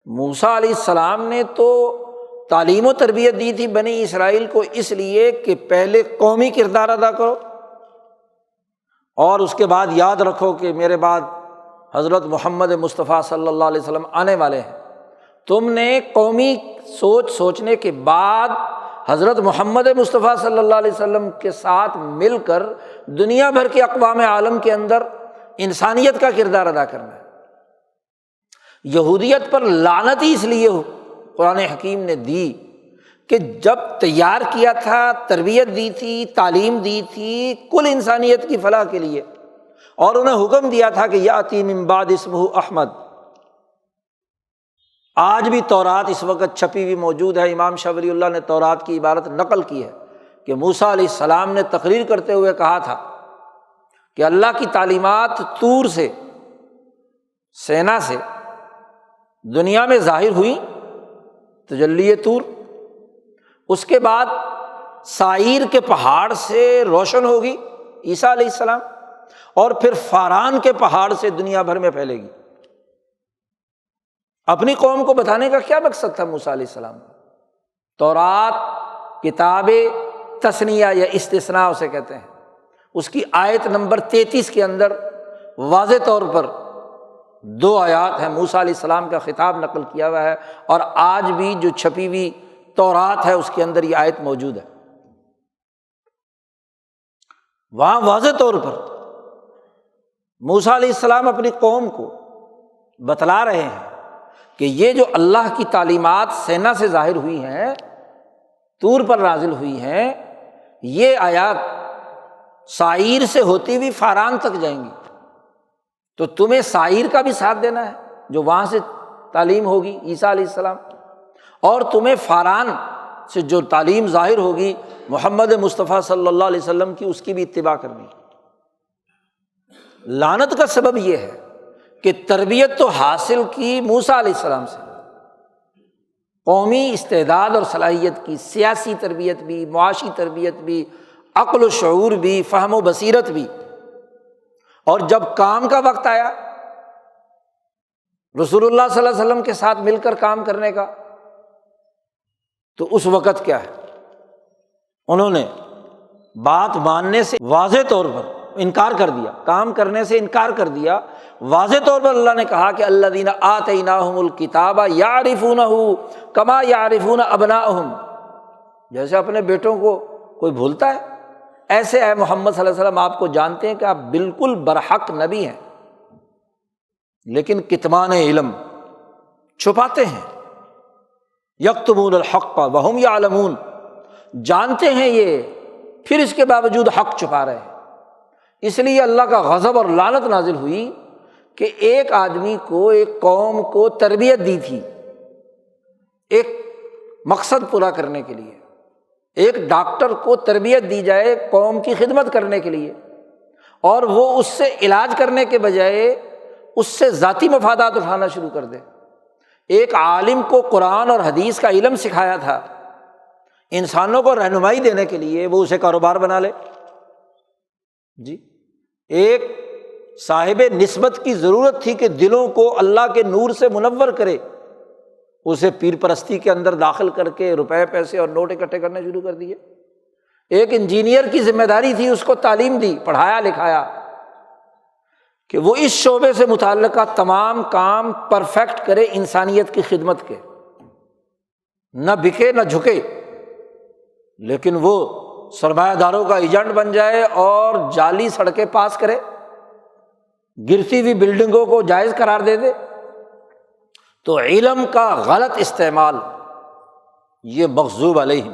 موسیٰ علیہ السلام نے تو تعلیم و تربیت دی تھی بنی اسرائیل کو اس لیے کہ پہلے قومی کردار ادا کرو اور اس کے بعد یاد رکھو کہ میرے بعد حضرت محمد مصطفیٰ صلی اللہ علیہ وسلم آنے والے ہیں۔ تم نے قومی سوچنے کے بعد حضرت محمد مصطفیٰ صلی اللہ علیہ وسلم کے ساتھ مل کر دنیا بھر کے اقوام عالم کے اندر انسانیت کا کردار ادا کرنا ہے۔ یہودیت پر لعنت ہی اس لیے قرآن حکیم نے دی کہ جب تیار کیا تھا، تربیت دی تھی، تعلیم دی تھی کل انسانیت کی فلاح کے لیے، اور انہیں حکم دیا تھا کہ یاتی من بعد اسمہ احمد۔ آج بھی تورات اس وقت چھپی ہوئی موجود ہے۔ امام شاہ ولی اللہ نے تورات کی عبارت نقل کی ہے کہ موسیٰ علیہ السلام نے تقریر کرتے ہوئے کہا تھا کہ اللہ کی تعلیمات طور سے، سینا سے دنیا میں ظاہر ہوئی، تجلی طور، اس کے بعد سائیر کے پہاڑ سے روشن ہوگی عیسیٰ علیہ السلام، اور پھر فاران کے پہاڑ سے دنیا بھر میں پھیلے گی۔ اپنی قوم کو بتانے کا کیا مقصد تھا موسیٰ علیہ السلام کا؟ تورات کتاب تثنیہ یا استثناء اسے کہتے ہیں، اس کی آیت نمبر 33 کے اندر واضح طور پر 2 آیات ہیں، موسیٰ علیہ السلام کا خطاب نقل کیا ہوا ہے، اور آج بھی جو چھپی ہوئی تورات ہے اس کے اندر یہ آیت موجود ہے۔ وہاں واضح طور پر موسیٰ علیہ السلام اپنی قوم کو بتلا رہے ہیں کہ یہ جو اللہ کی تعلیمات سینا سے ظاہر ہوئی ہیں، طور پر نازل ہوئی ہیں، یہ آیات سائیر سے ہوتی ہوئی فاران تک جائیں گی، تو تمہیں سائیر کا بھی ساتھ دینا ہے جو وہاں سے تعلیم ہوگی عیسیٰ علیہ السلام، اور تمہیں فاران سے جو تعلیم ظاہر ہوگی محمد مصطفیٰ صلی اللہ علیہ وسلم کی، اس کی بھی اتباع کرنی۔ لعنت کا سبب یہ ہے کہ تربیت تو حاصل کی موسیٰ علیہ السلام سے، قومی استعداد اور صلاحیت کی، سیاسی تربیت بھی، معاشی تربیت بھی، عقل و شعور بھی، فہم و بصیرت بھی، اور جب کام کا وقت آیا رسول اللہ صلی اللہ علیہ وسلم کے ساتھ مل کر کام کرنے کا، تو اس وقت کیا ہے، انہوں نے بات ماننے سے واضح طور پر انکار کر دیا، کام کرنے سے انکار کر دیا۔ واضح طور پر اللہ نے کہا کہ الذین آتیناہم الکتاب یعرفونہ کما یعرفون ابناءہم، جیسے اپنے بیٹوں کو کوئی بھولتا ہے، ایسے اے محمد صلی اللہ علیہ وسلم آپ کو جانتے ہیں کہ آپ بالکل برحق نبی ہیں، لیکن کتمان علم، چھپاتے ہیں، یکتمون الحق وہم یعلمون، جانتے ہیں یہ، پھر اس کے باوجود حق چھپا رہے ہیں۔ اس لیے اللہ کا غضب اور لعنت نازل ہوئی کہ ایک آدمی کو، ایک قوم کو تربیت دی تھی ایک مقصد پورا کرنے کے لیے، ایک ڈاکٹر کو تربیت دی جائے قوم کی خدمت کرنے کے لیے، اور وہ اس سے علاج کرنے کے بجائے اس سے ذاتی مفادات اٹھانا شروع کر دے۔ ایک عالم کو قرآن اور حدیث کا علم سکھایا تھا انسانوں کو رہنمائی دینے کے لیے، وہ اسے کاروبار بنا لے۔ جی، ایک صاحب نسبت کی ضرورت تھی کہ دلوں کو اللہ کے نور سے منور کرے، اسے پیر پرستی کے اندر داخل کر کے روپے پیسے اور نوٹ اکٹھے کرنے شروع کر دیے۔ ایک انجینئر کی ذمہ داری تھی، اس کو تعلیم دی، پڑھایا لکھایا کہ وہ اس شعبے سے متعلقہ تمام کام پرفیکٹ کرے انسانیت کی خدمت کے، نہ بکے نہ جھکے، لیکن وہ سرمایہ داروں کا ایجنٹ بن جائے اور جعلی سڑکیں پاس کرے، گرتی ہوئی بلڈنگوں کو جائز قرار دے دے۔ تو علم کا غلط استعمال یہ مغضوب علیہم،